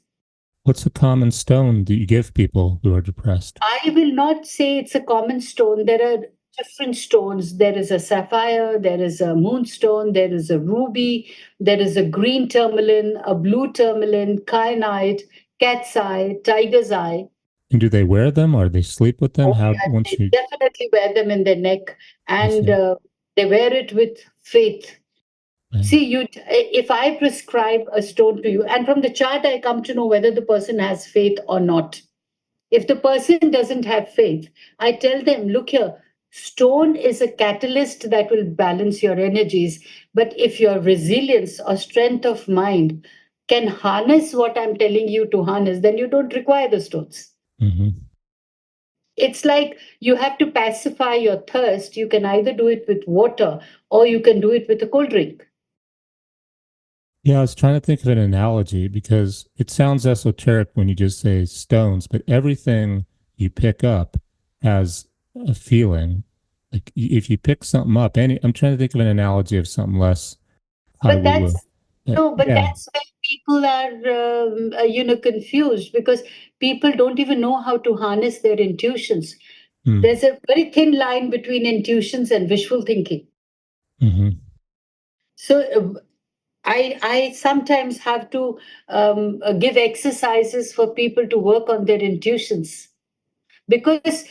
What's a common stone that you give people who are depressed? I will not say it's a common stone. There are different stones. There is a sapphire, there is a moonstone, there is a ruby, there is a green tourmaline, a blue tourmaline, kyanite, cat's eye, tiger's eye. And do they wear them or they sleep with them? Oh, How yeah, once they you definitely wear them in their neck, I and see. they wear it with faith. Yeah. See, if I prescribe a stone to you, and from the chart I come to know whether the person has faith or not. If the person doesn't have faith, I tell them, look here, stone is a catalyst that will balance your energies. But if your resilience or strength of mind can harness what I'm telling you to harness, then you don't require the stones. Mm-hmm. It's like you have to pacify your thirst. You can either do it with water or you can do it with a cold drink. Yeah, I was trying to think of an analogy because it sounds esoteric when you just say stones, but everything you pick up has a feeling. Like if you pick something up, I'm trying to think of an analogy of something less high But woo woo. that's no, but Yeah. that's where people are, confused, because people don't even know how to harness their intuitions. Mm. There's a very thin line between intuitions and wishful thinking. Mm-hmm. So I sometimes have to give exercises for people to work on their intuitions, because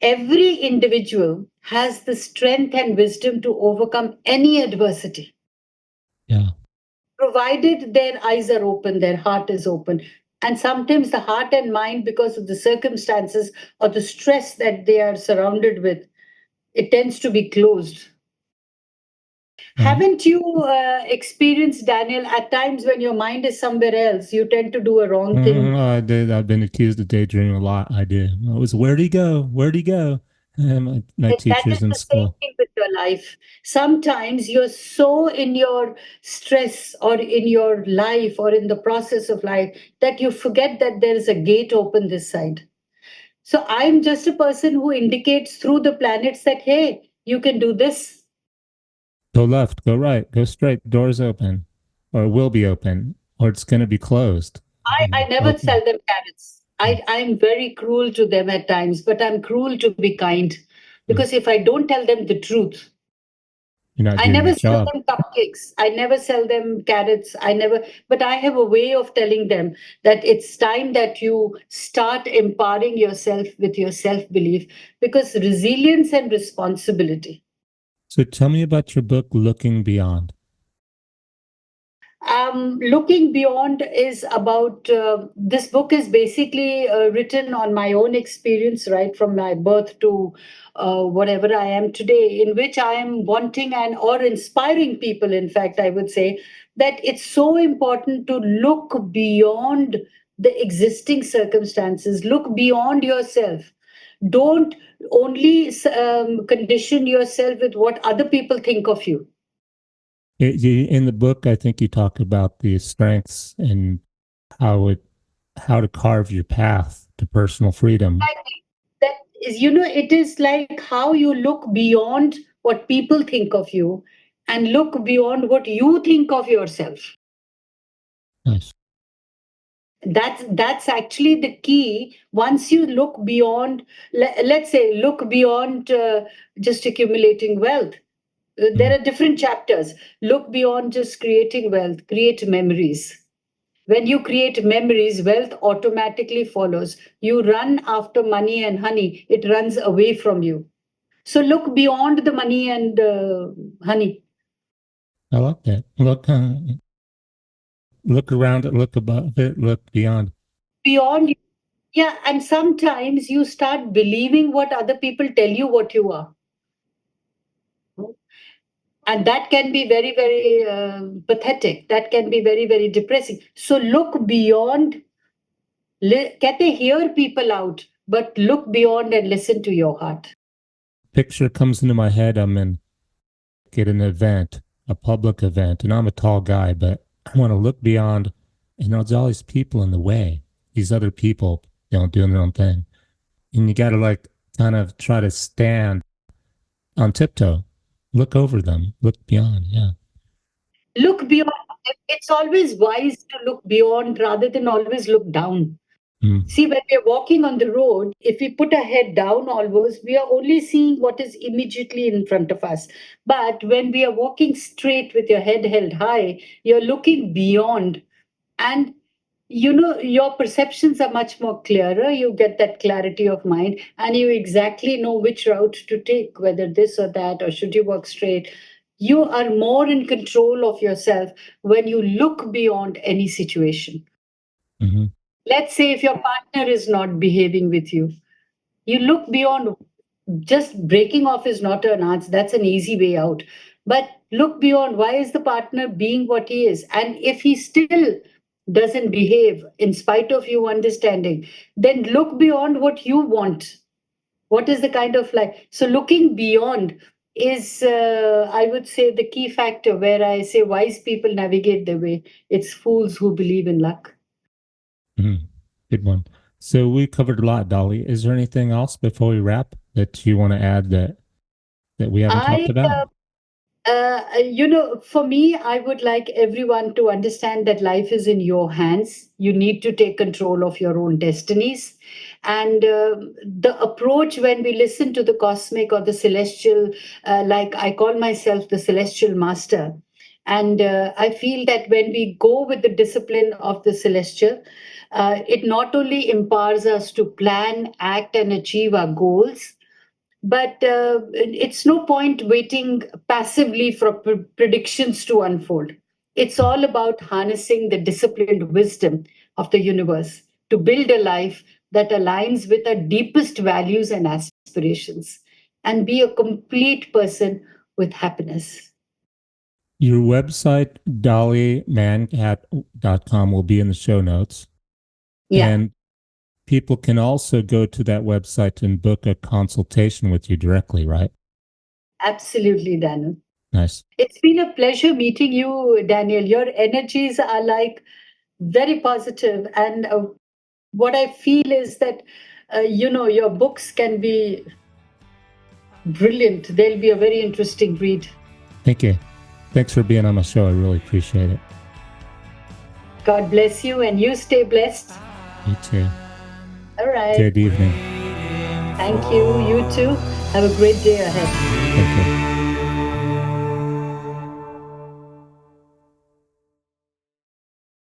every individual has the strength and wisdom to overcome any adversity, Yeah. provided their eyes are open, their heart is open. And sometimes the heart and mind, because of the circumstances or the stress that they are surrounded with, it tends to be closed. Right. Haven't you experienced, Daniel, at times when your mind is somewhere else, you tend to do a wrong thing? I did. I've been accused of daydreaming a lot. I did. I was, where'd he go? Where'd he go? And my And that is teachers in the same school. thing with your life. Sometimes you're so in your stress or in your life or in the process of life that you forget that there is a gate open this side. So I'm just a person who indicates through the planets that, hey, you can do this. Go left, go right, go straight, door's open, or it will be open, or it's going to be closed. I never Okay. sell them carrots. I'm very cruel to them at times, but I'm cruel to be kind. Because if I don't tell them the truth, You're not I doing never your sell job. them cupcakes. I never sell them carrots. But I have a way of telling them that it's time that you start empowering yourself with your self belief because resilience and responsibility. So tell me about your book, Looking Beyond. Looking beyond is about this book is basically written on my own experience, right from my birth to whatever I am today, in which I am wanting and or inspiring people. In fact, I would say that it's so important to look beyond the existing circumstances, look beyond yourself. Don't only condition yourself with what other people think of you. In the book, I think you talk about the strengths and how it how to carve your path to personal freedom. That is, it is like how you look beyond what people think of you and look beyond what you think of yourself. Nice. That's actually the key. Once you look beyond, let's say, look beyond just accumulating wealth. There Mm. are different chapters. Look beyond just creating wealth, create memories. When you create memories, wealth automatically follows. You run after money and honey, it runs away from you. So look beyond the money and honey. I like that. Look around it, look above it, look beyond. Beyond, yeah, and sometimes you start believing what other people tell you what you are. And that can be very, very pathetic. That can be very, very depressing. So look beyond, कहते hear people out, but look beyond and listen to your heart. Picture comes into my head. I'm in at an event, a public event, and I'm a tall guy, but I want to look beyond, and there's all these people in the way. These other people, doing their own thing, and you got to like kind of try to stand on tiptoe, look over them, look beyond. Yeah. Look beyond. It's always wise to look beyond rather than always look down. Mm. See, when we are walking on the road, if we put our head down always, we are only seeing what is immediately in front of us. But when we are walking straight with your head held high, you're looking beyond. And your perceptions are much more clearer. You get that clarity of mind and you exactly know which route to take, whether this or that, or should you walk straight. You are more in control of yourself when you look beyond any situation. Mm-hmm. Let's say if your partner is not behaving with you, you look beyond. Just breaking off is not an answer. That's an easy way out. But look beyond, why is the partner being what he is? And if he still doesn't behave in spite of you understanding, then look beyond what you want. What is the kind of life? So looking beyond is, I would say, the key factor where I say wise people navigate their way. It's fools who believe in luck. Mm-hmm. Good one. So we covered a lot, Dolly. Is there anything else before we wrap that you want to add that we haven't talked I about? For me, I would like everyone to understand that life is in your hands. You need to take control of your own destinies. And the approach when we listen to the cosmic or the celestial, like I call myself the celestial master. And I feel that when we go with the discipline of the celestial, it not only empowers us to plan, act, and achieve our goals, but it's no point waiting passively for predictions to unfold. It's all about harnessing the disciplined wisdom of the universe to build a life that aligns with our deepest values and aspirations and be a complete person with happiness. Your website, dollymanghat.com, will be in the show notes. Yeah, And people can also go to that website and book a consultation with you directly, right? absolutely, Daniel. Nice. It's been a pleasure meeting you, Daniel. Your energies are like very positive, and what I feel is that your books can be brilliant. They'll be a very interesting read. Thank you. Thanks for being on the show. I really appreciate it. God bless you, and you stay blessed. You too. All right. Good evening. Thank you. You too. Have a great day ahead. Thank you.